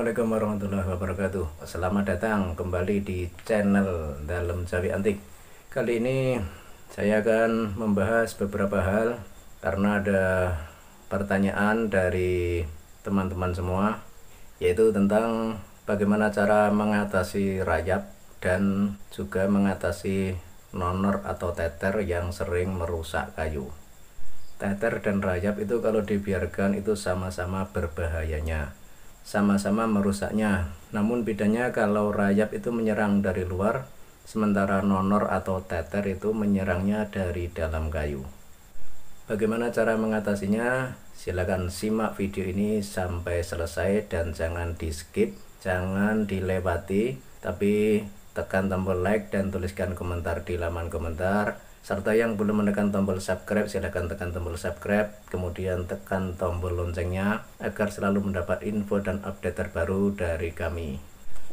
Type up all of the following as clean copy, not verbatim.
Assalamualaikum warahmatullahi wabarakatuh. Selamat datang kembali di channel Dalem Jawi Antik. Kali ini saya akan membahas beberapa hal karena ada pertanyaan dari teman-teman semua, yaitu tentang bagaimana cara mengatasi rayap dan juga mengatasi nonor atau teter yang sering merusak kayu. Teter dan rayap itu kalau dibiarkan itu sama-sama berbahayanya, sama-sama merusaknya. Namun bedanya kalau rayap itu menyerang dari luar, sementara nonor atau teter itu menyerangnya dari dalam kayu. Bagaimana cara mengatasinya? Silakan simak video ini sampai selesai dan jangan di skip, jangan dilewati, tapi tekan tombol like dan tuliskan komentar di laman komentar. Serta yang belum menekan tombol subscribe, silahkan tekan tombol subscribe, kemudian tekan tombol loncengnya agar selalu mendapat info dan update terbaru dari kami.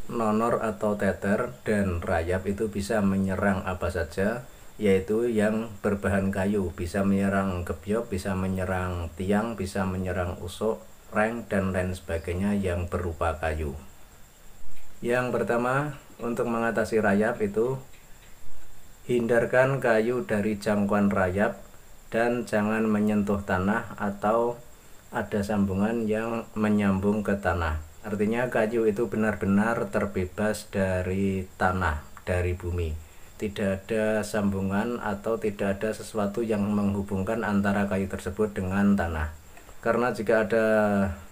Nonor atau teter dan rayap itu bisa menyerang apa saja, yaitu yang berbahan kayu, bisa menyerang gebyok, bisa menyerang tiang, bisa menyerang usuk, reng, dan lain sebagainya yang berupa kayu. Yang pertama, untuk mengatasi rayap itu hindarkan kayu dari jangkauan rayap dan jangan menyentuh tanah atau ada sambungan yang menyambung ke tanah. Artinya kayu itu benar-benar terbebas dari tanah, dari bumi. Tidak ada sambungan atau tidak ada sesuatu yang menghubungkan antara kayu tersebut dengan tanah. Karena jika ada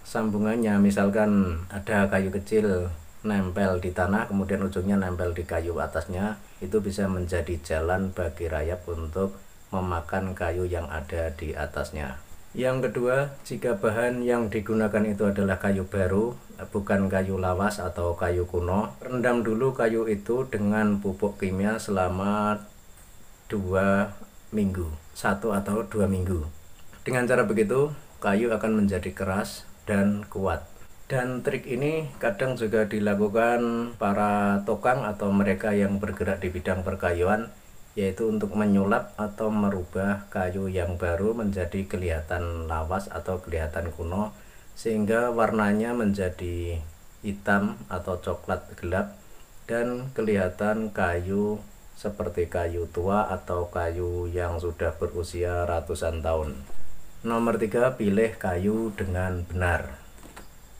sambungannya, misalkan ada kayu kecil nempel di tanah kemudian ujungnya nempel di kayu atasnya, itu bisa menjadi jalan bagi rayap untuk memakan kayu yang ada di atasnya. Yang kedua, jika bahan yang digunakan itu adalah kayu baru, bukan kayu lawas atau kayu kuno, rendam dulu kayu itu dengan pupuk kimia selama 2 minggu, 1 atau 2 minggu. Dengan cara begitu kayu akan menjadi keras dan kuat. Dan trik ini kadang juga dilakukan para tukang atau mereka yang bergerak di bidang perkayuan, yaitu untuk menyulap atau merubah kayu yang baru menjadi kelihatan lawas atau kelihatan kuno, sehingga warnanya menjadi hitam atau coklat gelap dan kelihatan kayu seperti kayu tua atau kayu yang sudah berusia ratusan tahun. Nomor 3, pilih kayu dengan benar.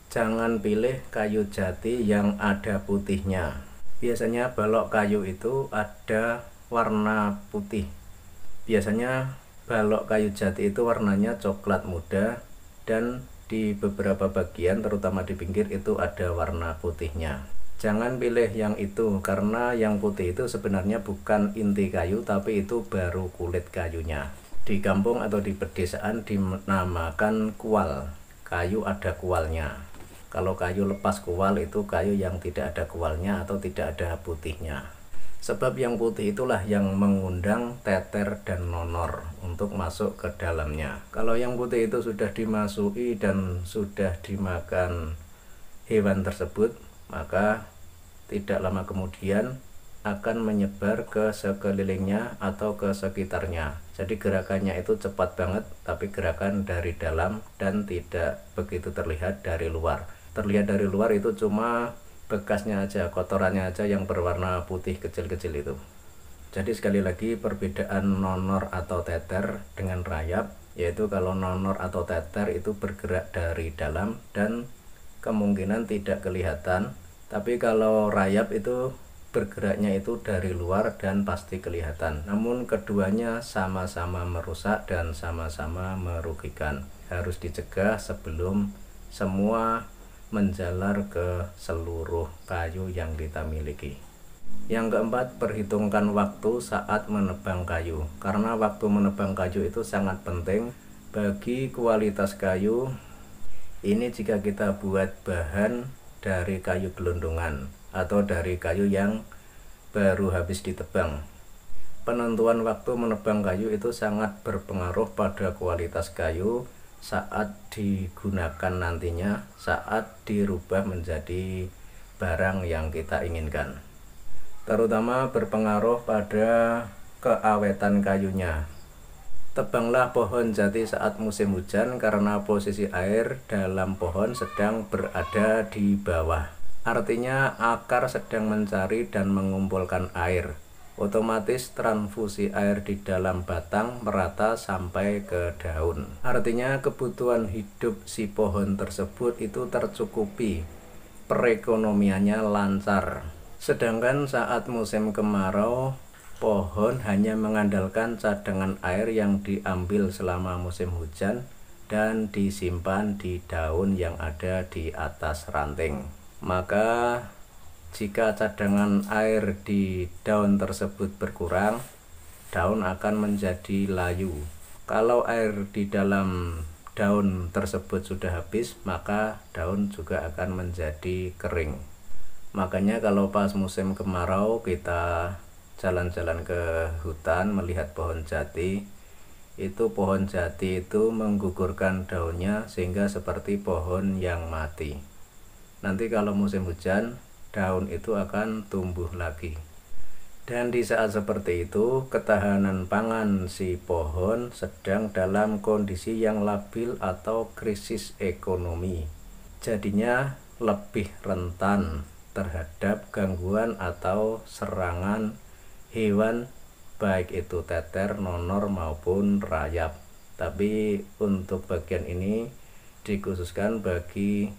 Jangan pilih kayu jati yang ada putihnya. Biasanya balok kayu itu ada warna putih. Biasanya balok kayu jati itu warnanya coklat muda dan di beberapa bagian terutama di pinggir itu ada warna putihnya. Jangan pilih yang itu karena yang putih itu sebenarnya bukan inti kayu, tapi itu baru kulit kayunya. Di kampung atau di pedesaan dinamakan kual. Kayu ada kualnya. Kalau kayu lepas kual itu kayu yang tidak ada kualnya atau tidak ada putihnya. Sebab yang putih itulah yang mengundang teter dan nonor untuk masuk ke dalamnya. Kalau yang putih itu sudah dimasuki dan sudah dimakan hewan tersebut, maka tidak lama kemudian akan menyebar ke sekelilingnya atau ke sekitarnya. Jadi gerakannya itu cepat banget, tapi gerakan dari dalam dan tidak begitu terlihat dari luar. Terlihat dari luar itu cuma bekasnya aja, kotorannya aja yang berwarna putih kecil-kecil itu. Jadi sekali lagi perbedaan nonor atau teter dengan rayap, yaitu kalau nonor atau teter itu bergerak dari dalam dan kemungkinan tidak kelihatan, tapi kalau rayap itu bergeraknya itu dari luar dan pasti kelihatan. Namun keduanya sama-sama merusak dan sama-sama merugikan. Harus dicegah sebelum semua menjalar ke seluruh kayu yang kita miliki. Yang keempat, perhitungkan waktu saat menebang kayu, karena waktu menebang kayu itu sangat penting bagi kualitas kayu. Ini jika kita buat bahan dari kayu gelondongan atau dari kayu yang baru habis ditebang. Penentuan waktu menebang kayu itu sangat berpengaruh pada kualitas kayu saat digunakan nantinya, saat dirubah menjadi barang yang kita inginkan. Terutama berpengaruh pada keawetan kayunya. Tebanglah pohon jati saat musim hujan karena posisi air dalam pohon sedang berada di bawah. Artinya akar sedang mencari dan mengumpulkan air. Otomatis transfusi air di dalam batang merata sampai ke daun. Artinya kebutuhan hidup si pohon tersebut itu tercukupi. Perekonomiannya lancar. Sedangkan saat musim kemarau, pohon hanya mengandalkan cadangan air yang diambil selama musim hujan dan disimpan di daun yang ada di atas ranting. Maka jika cadangan air di daun tersebut berkurang, daun akan menjadi layu. Kalau air di dalam daun tersebut sudah habis, maka daun juga akan menjadi kering. Makanya kalau pas musim kemarau kita jalan-jalan ke hutan melihat pohon jati, itu pohon jati itu menggugurkan daunnya sehingga seperti pohon yang mati. Nanti kalau musim hujan, daun itu akan tumbuh lagi. Dan di saat seperti itu, ketahanan pangan si pohon sedang dalam kondisi yang labil atau krisis ekonomi. Jadinya lebih rentan terhadap gangguan atau serangan hewan, baik itu teter, nonor maupun rayap. Tapi untuk bagian ini dikhususkan bagi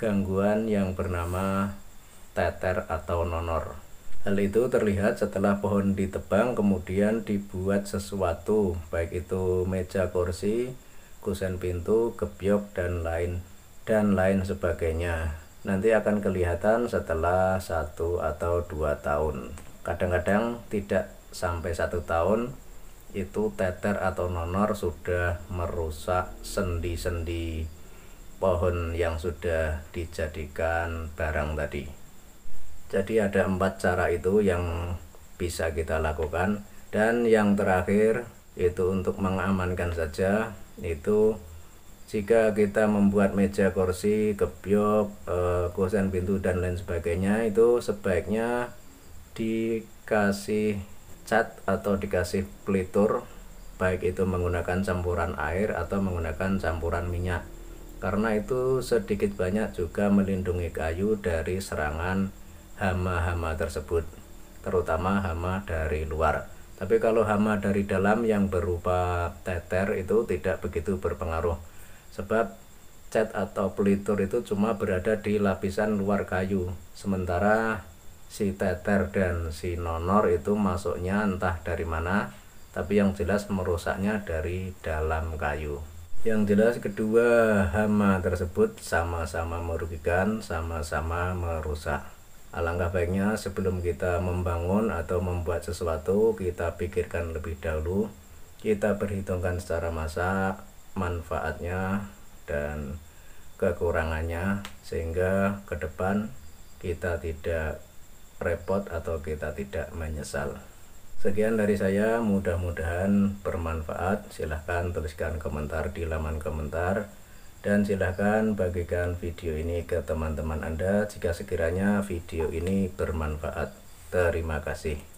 gangguan yang bernama teter atau nonor. Hal itu terlihat setelah pohon ditebang kemudian dibuat sesuatu, baik itu meja kursi, kusen pintu, gebyok dan lain sebagainya. Nanti akan kelihatan setelah 1 atau 2 tahun. Kadang-kadang tidak sampai 1 tahun itu teter atau nonor sudah merusak sendi-sendi pohon yang sudah dijadikan barang tadi. Jadi ada 4 cara itu yang bisa kita lakukan. Dan yang terakhir itu untuk mengamankan saja, itu jika kita membuat meja kursi, gebyok, kusen pintu dan lain sebagainya, itu sebaiknya dikasih cat atau dikasih pelitur, baik itu menggunakan campuran air atau menggunakan campuran minyak, karena itu sedikit banyak juga melindungi kayu dari serangan hama-hama tersebut, terutama hama dari luar. Tapi kalau hama dari dalam yang berupa teter itu tidak begitu berpengaruh, sebab cat atau pelitur itu cuma berada di lapisan luar kayu, sementara si teter dan si nonor itu masuknya entah dari mana, tapi yang jelas merusaknya dari dalam kayu. Yang jelas kedua hama tersebut sama-sama merugikan, sama-sama merusak. Alangkah baiknya sebelum kita membangun atau membuat sesuatu, kita pikirkan lebih dahulu, kita perhitungkan secara masak manfaatnya dan kekurangannya, sehingga ke depan kita tidak repot atau kita tidak menyesal. Sekian dari saya, mudah-mudahan bermanfaat. Silahkan tuliskan komentar di laman komentar, dan silahkan bagikan video ini ke teman-teman Anda jika sekiranya video ini bermanfaat. Terima kasih.